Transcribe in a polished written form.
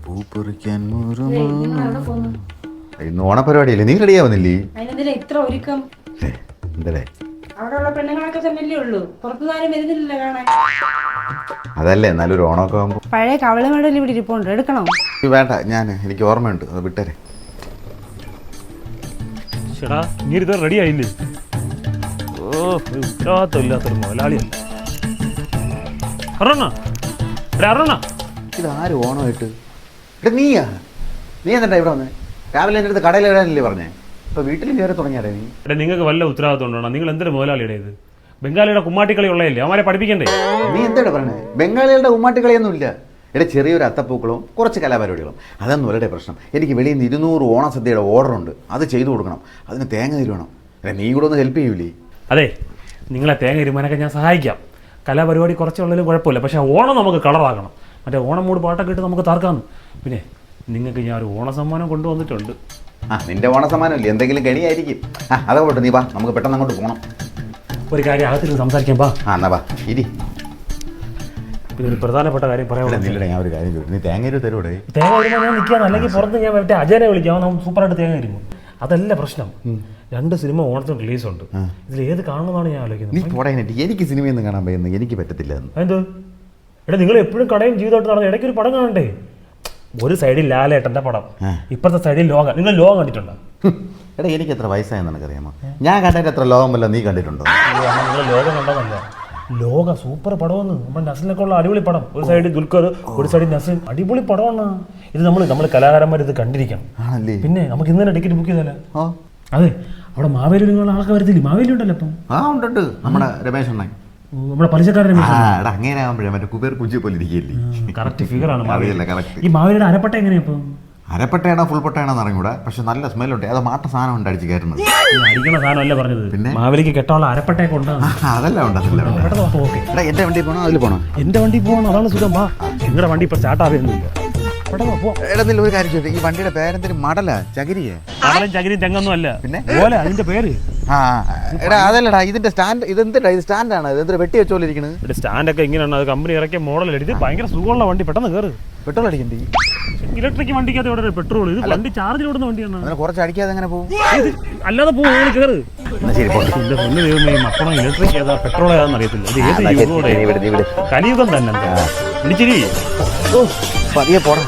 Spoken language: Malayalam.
പൂപ്പറിക്കാൻ ഇന്ന് ഓണപരിപാടിയല്ലേ, നീ റെഡിയാവുന്നില്ലേ? ഇത്ര ഒരുക്കം എന്തേ അവിടെയുള്ള പെണ്ണുങ്ങളൊക്കെ തന്നെയല്ലേ ഉള്ളൂ, പുറത്തുനിന്നാരും വരുന്നില്ലല്ലോ കാണാൻ. അതല്ലേ എന്നാലും ഒരു ഓണമൊക്കെ ആകുമ്പോ പഴയ കവള മെഡൽ ഇവിടെ ഇരിപ്പുണ്ട്, എടുക്കണോ? വേണ്ട, എനിക്ക് ഓർമ്മയുണ്ട്, അത് വിട്ടേരെ. ചേട്ടാ നീ ഇത് റെഡി ആയില്ലേ? ഓ ഉത്തരവാദിത്തമില്ലാത്തൊരു മുതലാളിയല്ല. ഇതാരും ഓണമായിട്ട് നീ എന്നിട്ടാ ഇവിടെ വന്നേ? രാവിലെ എൻ്റെ അടുത്ത് കടയിൽ ഇടാനല്ലേ പറഞ്ഞേ? ഇപ്പൊ വീട്ടിൽ കയറി തുടങ്ങിയാടേ നീ? നിങ്ങൾക്ക് വല്ല ഉത്തരവാദിത്തം ഉണ്ടോ? നിങ്ങൾ എന്തൊരു മുതലാളിയുടെ ഇത്? ബംഗാളിയുടെ കുമ്മാട്ടിക്കളി ഉള്ളതല്ലേ, അവരെ പഠിപ്പിക്കണ്ടേ? നീ എന്താ പറഞ്ഞേ? ബംഗാളികളുടെ കുമ്മാട്ടിക്കളിയൊന്നും ഇല്ല. ഇവിടെ ചെറിയൊരു അത്തപ്പൂക്കളും കുറച്ച് കലാപരിപാടികളും, അതൊന്നും ഒരേ പ്രശ്നം. എനിക്ക് വെളിയിൽ നിന്ന് 200 ഓണസദ്യയുടെ ഓർഡറുണ്ട്, അത് ചെയ്തു കൊടുക്കണം. അതിന് തേങ്ങ തരുവണം. നീ കൂടെ ഒന്ന് ഹെൽപ്പ് ചെയ്യൂലേ? അതെ, നിങ്ങളെ തേങ്ങ ഇരുമാനൊക്കെ ഞാൻ സഹായിക്കാം. കലാപരിപാടി കുറച്ചുള്ളതിലും കുഴപ്പമില്ല, പക്ഷേ ഓണം നമുക്ക് കളറാക്കണം. മറ്റേ ഓണം മൂട് പാട്ടൊക്കെ ഇട്ട് നമുക്ക് തർക്കാമെന്ന്. പിന്നെ നിങ്ങൾക്ക് ഞാൻ ഒരു ഓണസമ്മാനം കൊണ്ടുവന്നിട്ടുണ്ട്. നിന്റെ ഓണസമ്മാനം ഇല്ലേ? എന്തെങ്കിലും കണിയായിരിക്കും. അതെ പോട്ടെ, നീ വാ, നമുക്ക് പെട്ടെന്ന് അങ്ങോട്ട് പോകണം. ഒരു കാര്യം അകത്തിരുന്ന് സംസാരിക്കാം. എന്നാ വാ ഇരി. പിന്നെ ഒരു പ്രധാനപ്പെട്ട കാര്യം പറയാൻ. ഞാൻ ഒരു കാര്യം ചോദിച്ചു, നീ തേങ്ങ തരൂടെ? തേങ്ങ വരുമ്പോൾ ഞാൻ നിൽക്കാം, അല്ലെങ്കിൽ പുറത്ത് ഞാൻ മറ്റേ അജയനെ വിളിക്കാം, അവൻ സൂപ്പറായിട്ട് തേങ്ങ തരുമോ? അതല്ല പ്രശ്നം. 2 സിനിമ ഓണത്തിന് റിലീസുണ്ട്, ഇതിൽ ഏത് കാണുന്നതാണ് ഞാൻ ആലോചിക്കുന്നത്. നീ പോടാനായിട്ട് എനിക്ക് സിനിമയൊന്നും കാണാൻ പറ്റുന്നത് എനിക്ക് പറ്റത്തില്ല. എന്തോ എടാ, നിങ്ങൾ എപ്പോഴും കടയും ജീവിതമായിട്ട് നടന്നു, ഇടയ്ക്ക് ഒരു പടം കാണണ്ടേ? ഒരു സൈഡിൽ ലാലേട്ടൻ്റെ പടം, ഇപ്പുറത്തെ സൈഡിൽ ലോക. നിങ്ങൾ ലോകം കണ്ടിട്ടുണ്ടോ? എടാ, എനിക്ക് എത്ര വയസ്സായെന്ന് നിനക്കറിയാമോ? ഞാൻ കണ്ടിട്ട് എത്ര ലോകമല്ല, നീ കണ്ടിട്ടുണ്ടോ? നിങ്ങൾ ലോകം കണ്ടതല്ല, ലോക സൂപ്പർ പടമെന്ന്. നമ്മുടെ നസിനൊക്കെ ഉള്ള അടിപൊളി പടം. ഒരു സൈഡിൽ ദുൽഖർ, ഒരു സൈഡിൽ നസിൻ, അടിപൊളി പടമാണ്. ഇത് നമ്മൾ കലാകാരന്മാർ ഇത് കണ്ടിരിക്കണം. പിന്നെ നമുക്ക് ഇന്ന് തന്നെ ടിക്കറ്റ് ബുക്ക് ചെയ്താലോ? അതെ, അവിടെ മാവേലി നിങ്ങളുടെ ആളൊക്കെ വരത്തില്ലേ? മാവേലി ഉണ്ടല്ലോ ഇപ്പം. ഉണ്ട്, നമ്മുടെ രമേശ് അണ്ണൻ, നമ്മുടെ പലിശക്കാരൻ. അങ്ങനെ ആകുമ്പോഴേ മറ്റേ കുബേർ കുഞ്ചി പോലെ ഇരിക്കുകയല്ലേ? കറക്റ്റ് ഫിഗറാണ്. കറക്റ്റ്. ഈ മാവേലിയുടെ അരപ്പട്ട എങ്ങനെയാ ഇപ്പം? അരപ്പട്ടയാണോ ഫുൾ പട്ടയാണോ അറിഞ്ഞൂടാ, പക്ഷെ നല്ല സ്മെല്ലുണ്ട്. അത് മാട്ട സാധനം ഉണ്ട് അടിച്ച് കയറുന്നത്. അടിക്കുന്ന സാധനമല്ല പറഞ്ഞത്. പിന്നെ മാവേലിക്ക് കെട്ടാനുള്ള അരപ്പട്ടയൊക്കെ ഉണ്ട്. അതെല്ലാം ഉണ്ട്. എന്റെ വണ്ടി പോകണോ അതിൽ പോകണോ? എന്റെ വണ്ടി പോകണം, അതാണ് സുഖം. വാ, നിങ്ങളുടെ വണ്ടി ഇപ്പൊ സ്റ്റാർട്ട് ആവുന്നില്ല. ഒരു കാര്യം ചോദിച്ചു, ഈ വണ്ടിയുടെ പേരെന്തൊരു മടല? ചകിരിയെ? മടലും ചകിരിയും തെങ്ങൊന്നും അല്ല, പിന്നെ പോലെ അതിന്റെ പേര്. എടാ അതല്ലടാ, ഇതിന്റെ സ്റ്റാൻഡ്. ഇതെന്താ ഇത്? സ്റ്റാൻഡാണ് ഇത്? എന്തൊരു വെട്ടി വെച്ചോലിരിക്കുന്നത്? ഇവിടെ സ്റ്റാൻഡൊക്കെ ഇങ്ങനെയാണ്, അത് കമ്പനി ഇറക്കിയ മോഡൽ. ഇത് ഭയങ്കര സുഖമുള്ള വണ്ടി, പെട്ടെന്ന് കയറ്. പെട്രോൾ അടിക്കണ്ടേ? ഇലക്ട്രിക് വണ്ടിക്കകത്ത് ഇവിടെ പെട്രോൾ. ഇത് വണ്ടി ചാർജിൽ ഓടുന്ന വണ്ടിയാണ്. കുറച്ച് അടിക്കാതെ എങ്ങനെ പോകും? അല്ലാതെ പോകും, കയറ്. മക്കളെ ഇലക്ട്രിക് ഏതാ പെട്രോൾ ഏതാന്ന് അറിയത്തില്ല. ഇത് ഏത് കലിയുഗം തന്നെ. വിളിച്ചിരി പതിയെ പോടാ.